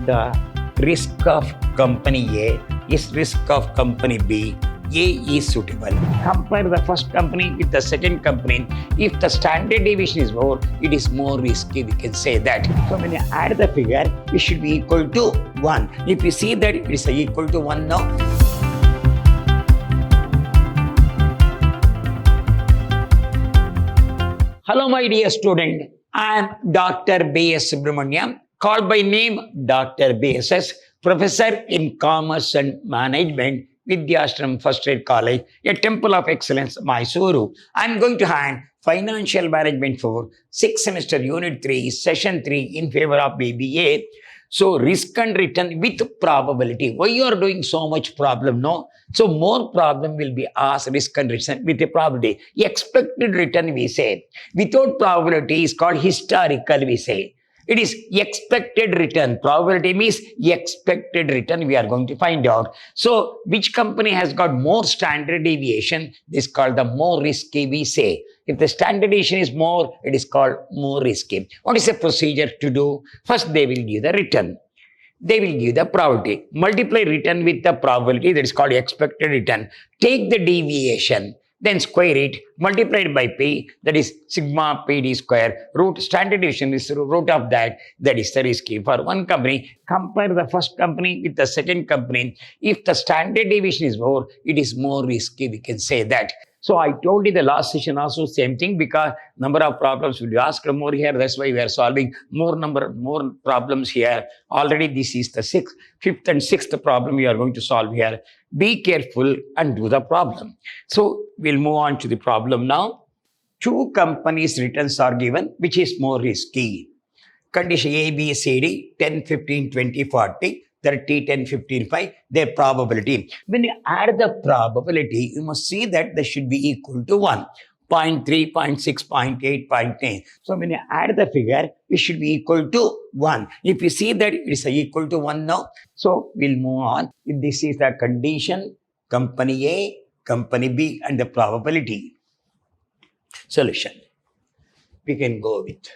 the risk of company A is risk of company B. A is suitable. Compare the first company with the second company. If the standard deviation is more, it is more risky. We can say that. So when you add the figure, it should be equal to 1. If you see that it is equal to 1 now. Hello, my dear student. I am Dr. B.S. Subramaniam, called by name Dr. B.S.S., Professor in Commerce and Management, Vidhyaashram First Aid College, a Temple of Excellence, MYSURU. I am going to hand Financial Management for 6th semester, Unit 3, Session 3 in favor of B.B.A. So, risk and return with probability. Why you are doing so much problem? No. So, more problem will be asked risk and return with a probability. Expected return we say. Without probability is called historical we say. It is expected return. Probability means expected return we are going to find out. So, which company has got more standard deviation? This is called the more risky we say. If the standard deviation is more, it is called more risky. What is the procedure to do? First, they will give the return. They will give the probability. Multiply return with the probability, that is called expected return. Take the deviation, then square it, multiplied by p, that is sigma pd square. Root standard deviation is root of that is the risky. For one company, compare the first company with the second company. If the standard deviation is more, it is more risky, we can say that. So I told you the last session also same thing, because number of problems will be asked more here. That's why we are solving more problems here. Already this is the fifth and sixth problem we are going to solve here. Be careful and do the problem. So we'll move on to the problem now. Two companies' returns are given, which is more risky. Condition A, B, C, D, 10, 15, 20, 40. 30, 10, 15, 5, their probability. When you add the probability, you must see that they should be equal to 1. 0.3, 0.6, 0.8, 0.9. So when you add the figure, it should be equal to 1. If you see that it is equal to 1 now, so we'll move on. If this is the condition, company A, company B, and the probability. Solution. We can go with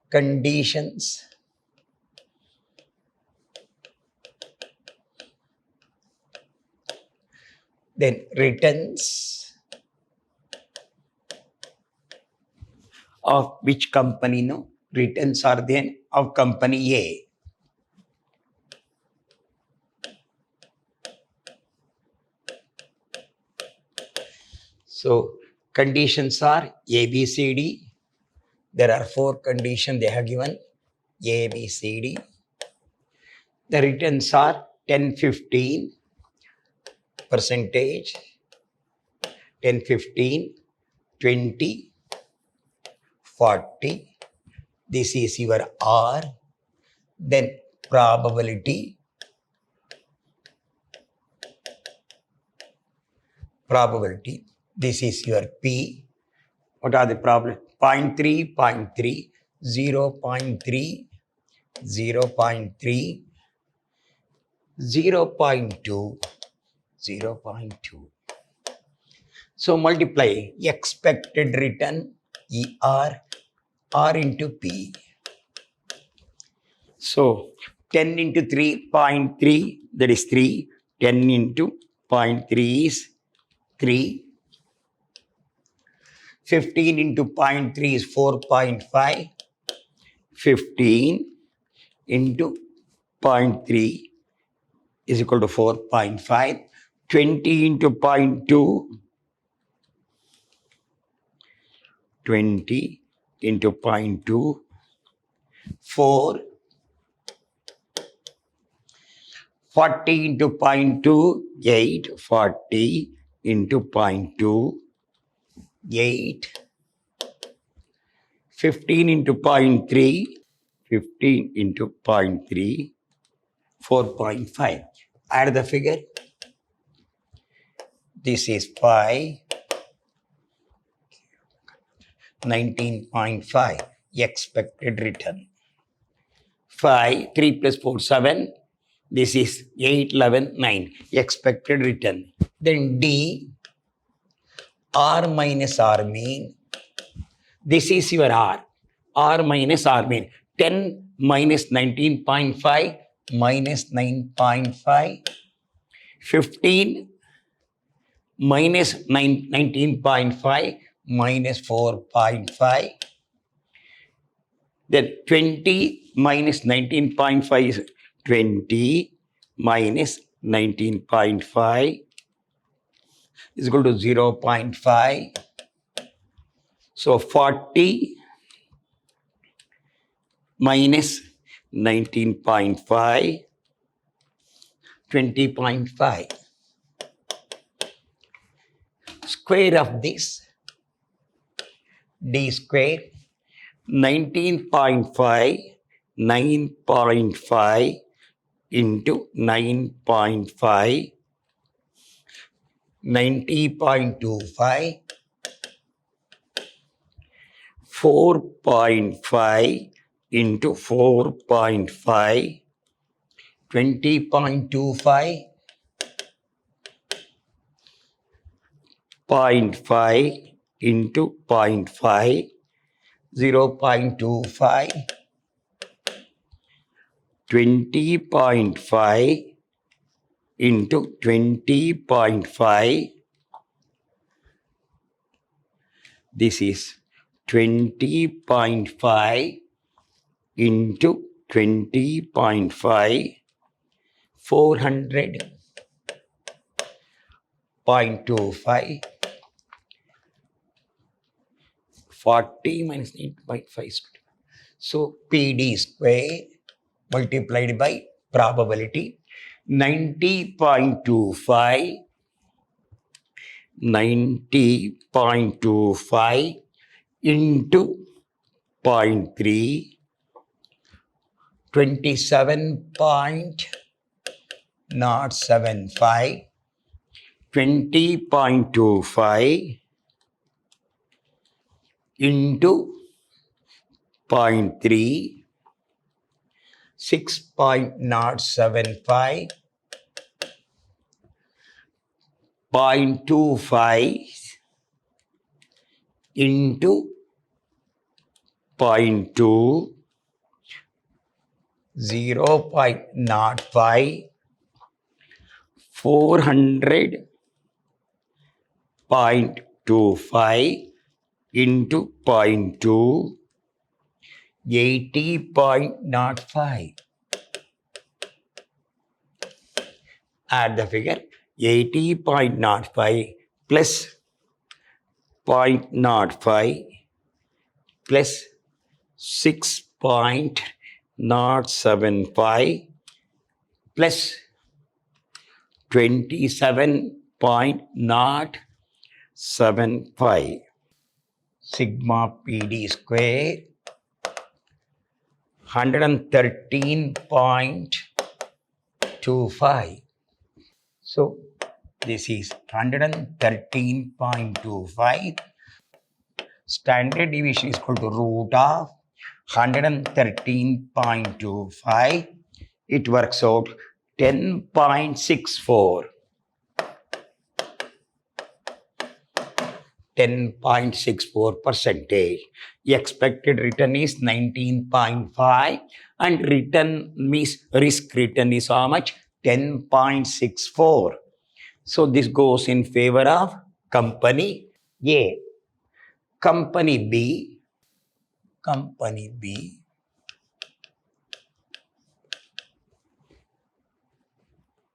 conditions. Then returns of which company? No, returns are then of company A. So conditions are A, B, C, D. There are 4 conditions they have given. A, B, C, D. The returns are 10, 15. Percentage, 10, 15, 20, 40. This is your R. Then probability. Probability. This is your P. What are the probability? 0.3, 0.3, 0.3, 0.3, 0.2. 0.2. So multiply expected return ER, R into P. So 10 into 3, 0.3, that is 3. 10 into 0.3 is 3. 15 into 0.3 is 4.5. 15 into 0.3 is equal to 4.5. 20 into 0.2, 20 into 0.2, 4, 40 into 0.2, 8, 40 into 0.2, 8, 15 into 0.3, 15 into 0.3, 4.5. Add the figure. This is 5, 19.5 expected return. 5, 3 plus 4, 7. This is 8, 11, 9 expected return. Then D, R minus R mean. This is your R. R minus R mean. 10 minus 19.5 minus 9.5, 15 minus 19.5 minus 4.5, then 20 minus 19.5 is 20 minus 19.5 is equal to 0.5. So 40 minus 19.5, 20.5. Square of this, d square, 19.5, 9.5 into 9.5, 90.25, 4.5 into 4.5, 20.25, 0.5 into 0.5, 0.25, 20.5 into 20.5. This is 20.5 into 20.5, 400.25, 40 minus 8.5. So PD square multiplied by probability, 90.25, 90.25 into 0.3, 27.075, 20.25 into 0.3, 6.075, 0.25 into 0.2, 0.05, 400.25 into 0.2, 80.05. Add the figure, 80.05 plus 0.05 plus 6.075 plus 27.075. Sigma PD square 113.25. So this is 113.25. Standard deviation is equal to root of 113.25. It works out 10.64. 10.64%. Expected return is 19.5 and return means risk return is how much? 10.64. So this goes in favor of company A. Company B.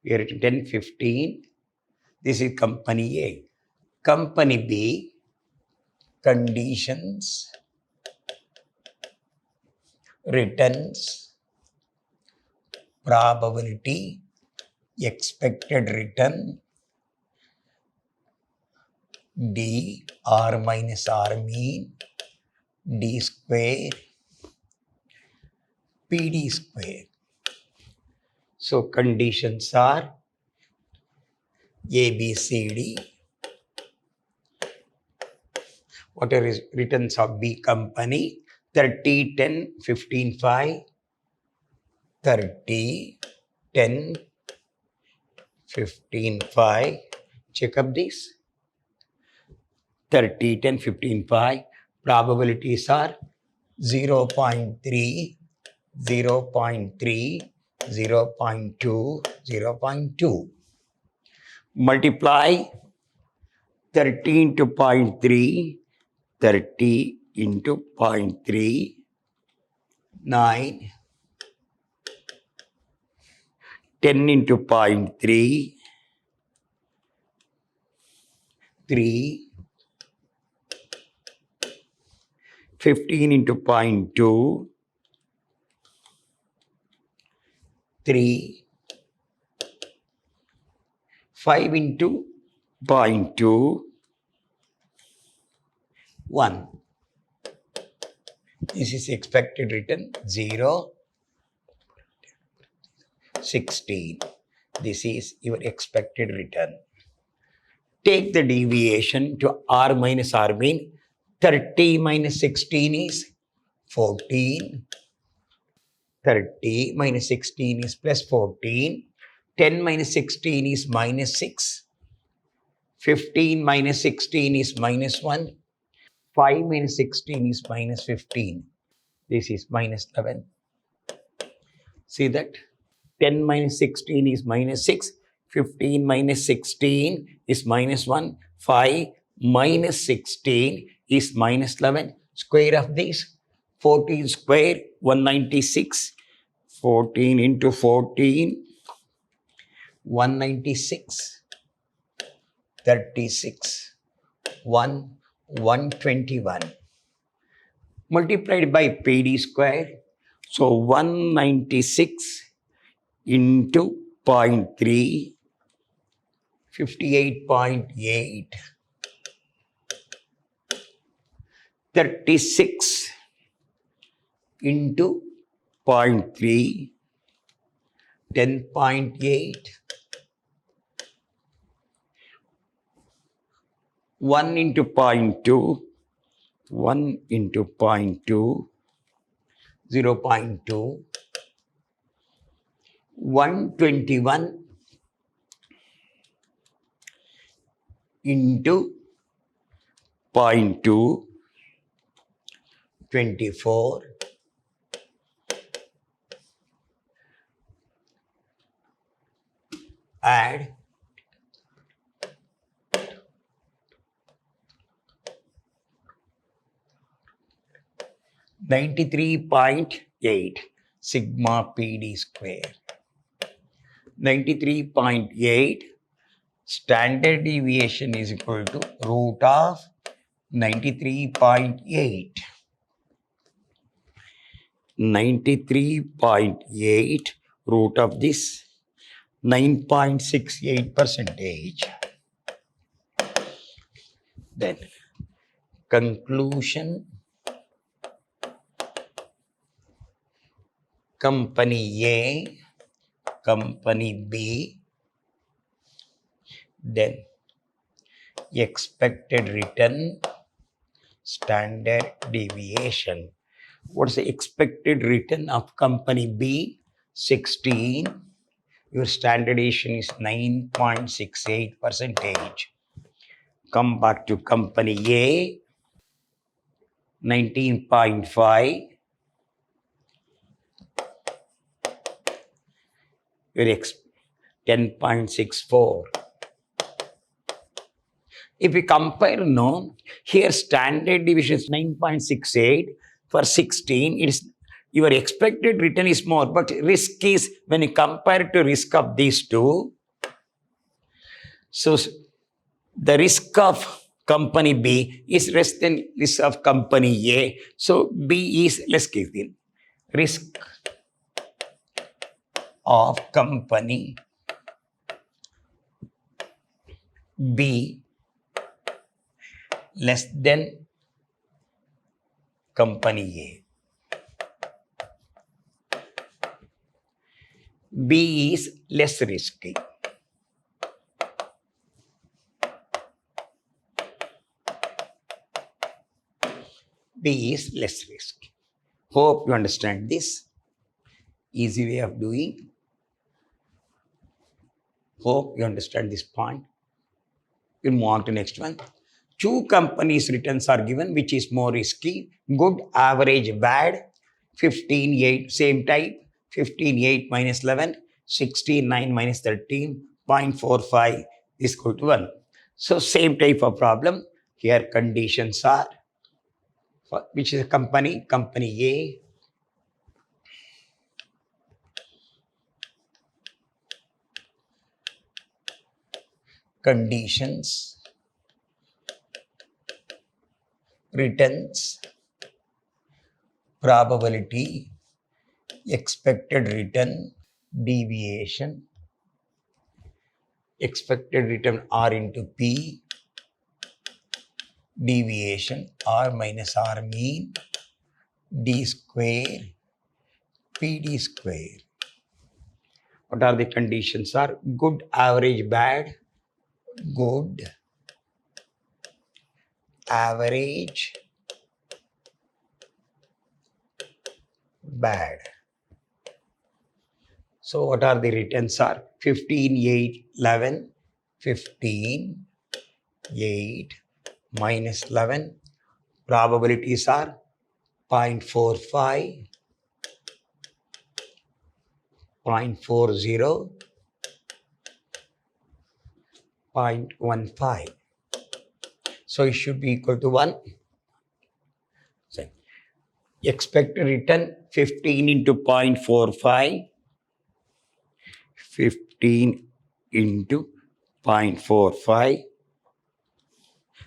We are at 10.15. This is company A. Company B. Conditions, returns, probability, expected return, D, R minus R mean, D square, PD square. So conditions are A, B, C, D. What are returns of B company? 30, 10, 15, 5. 30, 10, 15, 5. Check up this. 30, 10, 15, 5. Probabilities are 0.3, 0.3, 0.2, 0.2. Multiply 30 into 0.3, 30 into 0.3, 9, 10 into 0.3, 3, 15 into 0.2, 3, 5 into 0.2, 1. This is expected return 0, 16. This is your expected return. Take the deviation to R minus R mean. 30 minus 16 is 14. 30 minus 16 is plus 14. 10 minus 16 is minus 6. 15 minus 16 is minus 1. 5 minus 16 is minus 15. This is minus 11. See that? 10 minus 16 is minus 6. 15 minus 16 is minus 1. 5 minus 16 is minus 11. Square of this. 14 square, 196. 14 into 14, 196. 36. 121. Multiplied by PD square. So 196 into 0.3, 58.8. 36 into 0.3, 10.8. 1 into 0.2, 1 into 0.2, 0.2. 121 into 0.2, 24. Add 93.8 sigma PD square. 93.8 standard deviation is equal to root of 93.8. 93.8 root of this 9.68 percentage. Then conclusion, company A, company B, then expected return, standard deviation. What's the expected return of company B? 16. Your standard deviation is 9.68 percentage. Come back to company A, 19.5. Your 10.64. If we compare, no, here standard deviation is 9.68. For 16, it's your expected return is more, but risk is, when you compare to risk of these two, so the risk of company B is less than risk of company A. So B is less given. Risk of company B less than company A. B is less risky. B is less risky. Hope you understand this. Easy way of doing. Hope you understand this point. We'll move on to next one. Two companies' returns are given, which is more risky, good, average, bad. 15, 8, same type. 15, 8 minus 11, 16, 9 minus 13, 0.45 is equal to 1. So same type of problem. Here conditions are, which is a company A. Conditions, returns, probability, expected return, deviation, expected return R into P, deviation R minus R mean, D square, PD square. What are the conditions are? Good, average, bad. Good, average, bad. So what are the returns are? 15, 8, 11, 15, 8 minus 11. Probabilities are 0.45, 0.40, 0.15. So it should be equal to 1. So expected return 15 into 0.45, 15 into 0.45,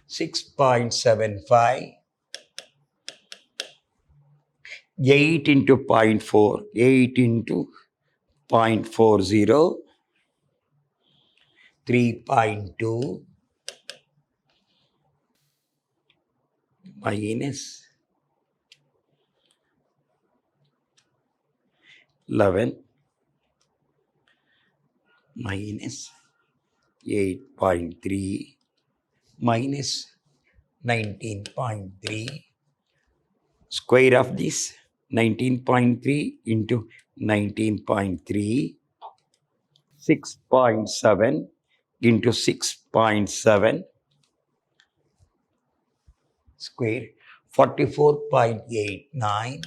6.75, 8 into 0.4, 8 into 0.40, 3.2 minus 11 minus 8.3 minus 19.3. Square of this 19.3 into 19.3, 6.7 into 6.7 square, 44.89,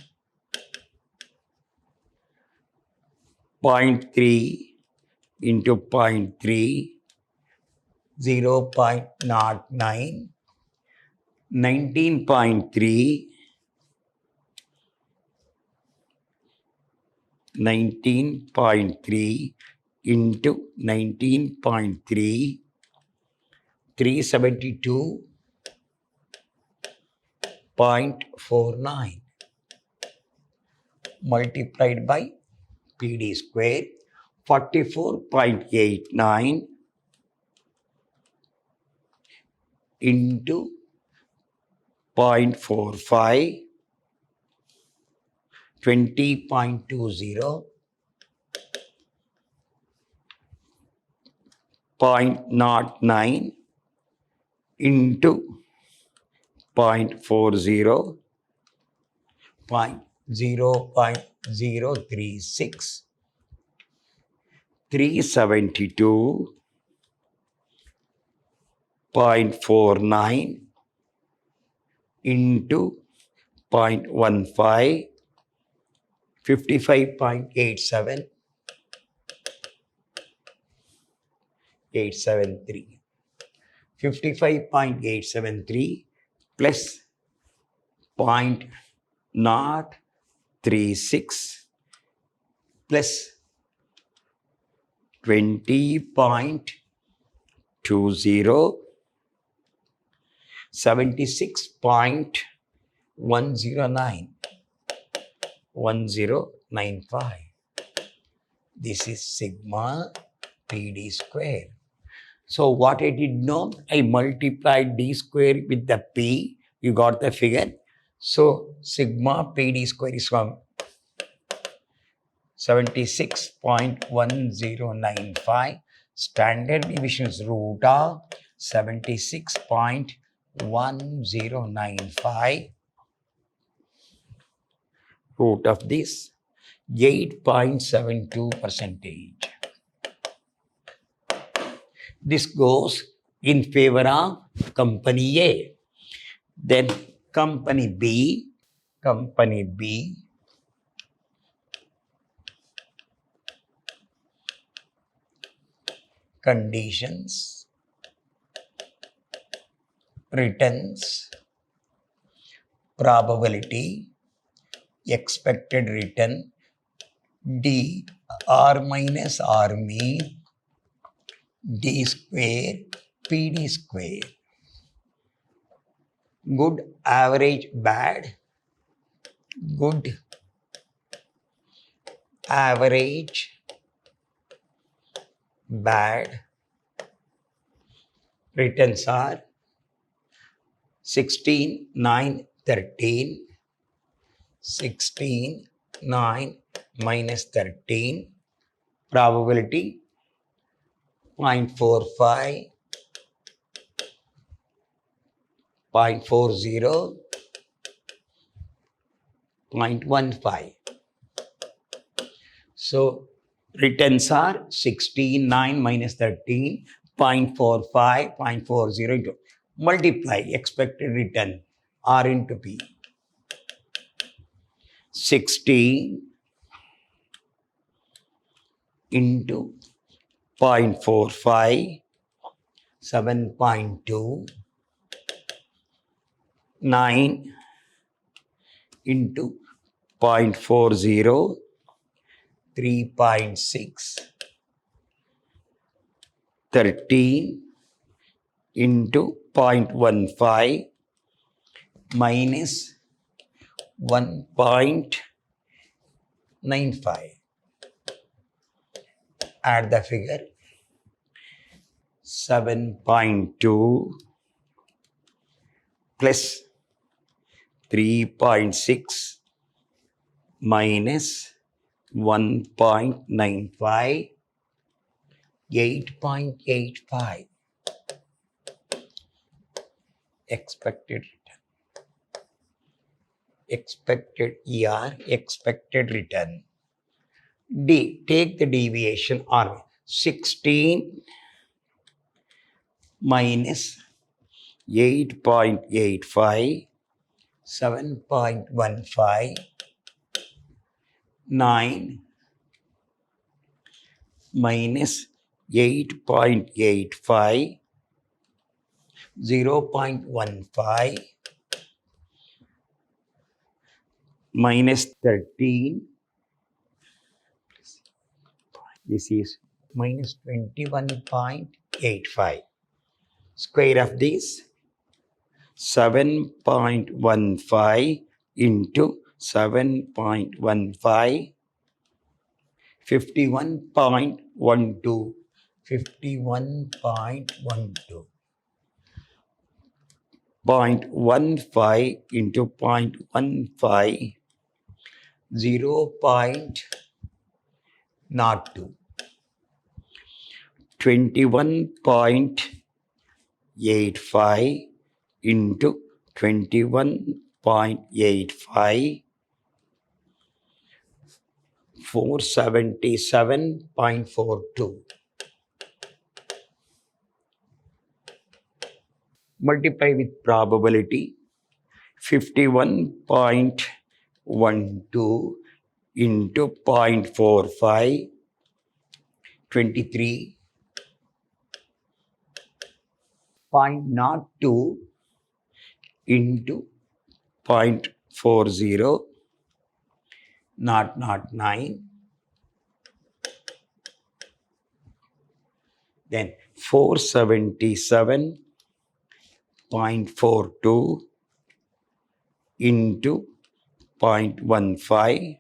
0.3 into 0.3, 0.09, 19.3, 19.3 into 19.3, 372.49 multiplied by PD square, 44.89 into 0.45, 20.20, 0.09 into 0.40, 0.036, 372.49 into 0.15, 55.87, 873. 55.873 plus 0.036 plus 20.20, 76.109, 1095. This is sigma PD square. So what I did know, I multiplied D square with the P, you got the figure. So sigma PD square is from 76.1095. Standard deviation is root of 76.1095. Root of this 8.72%. This goes in favor of company A. Then company B, conditions, returns, probability, expected return, D R minus R mean, D square, PD square. Good, average, bad. Good, average, bad. Returns are 16, 9, 13. 16, 9 minus 13. Probability 0.45, 0.40, 0.15. So returns are 16, 9 minus 13, 0.45, 0.40 into multiply expected return R into P. 16 into 0.45, 7.2, 9 into 0.40, 3.6, 13 into 0.15 minus 1.95. Add the figure. 7.2 plus 3.6 minus 1.95, 8.85. Expected return. Expected ER, expected return. D, take the deviation R. 16 minus 8.85, 7.15, 9 minus 8.85, 0.15 minus 13. This is minus 21.85. Square of this 7.15 into 7.15, 51.12, 51.12. 0.15 into 0.15, 0.02. 21.85 into 21.85, 477.42. Multiply with probability. 51.12 into 0.45, 23. 0.02 into 0.40, 0.09. Then 477.42 into 0.15,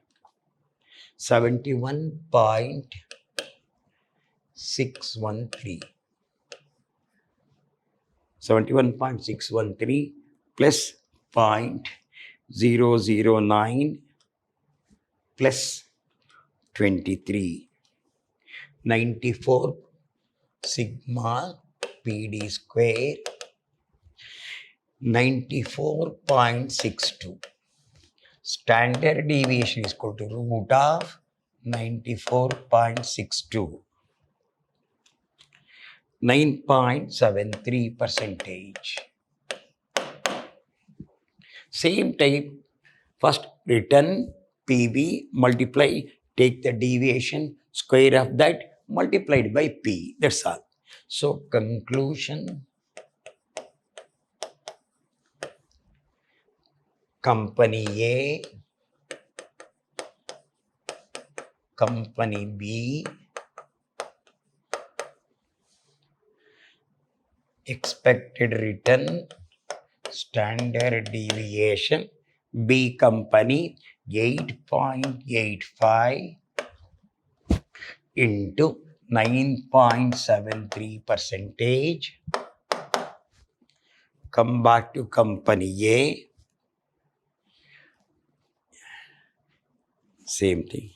71.613. 71.613 plus 0.009 plus 23. 94 sigma PD square, 94.62. Standard deviation is equal to root of 94.62. 9.73%. Same type, first return PV, multiply, take the deviation, square of that, multiplied by P. That's all. So conclusion, company A, company B, expected return, standard deviation, B company 8.85 into 9.73 percentage. Come back to company A, same thing,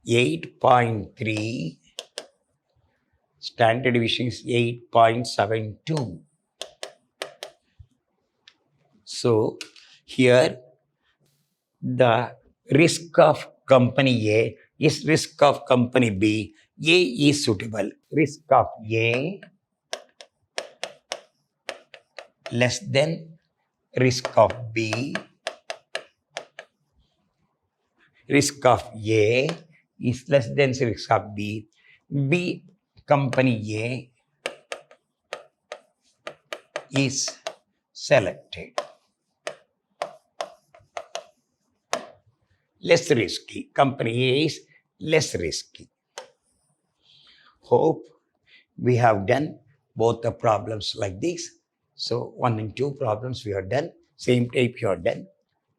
8.3, standard deviation is 8.72. So here the risk of company A is risk of company B. A is suitable. Risk of A less than risk of B. Risk of A is less than risk of B. B company A is selected. Less risky. Company A is less risky. Hope we have done both the problems like this. So 1 and 2 problems we have done. Same type you have done.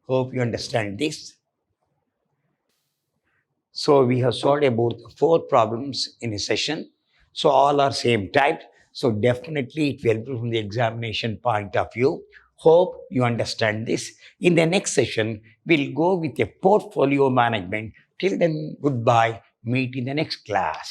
Hope you understand this. So we have solved about 4 problems in a session. So all are same type. So definitely it will help from the examination point of view. Hope you understand this. In the next session, we'll go with a portfolio management. Till then, goodbye. Meet in the next class.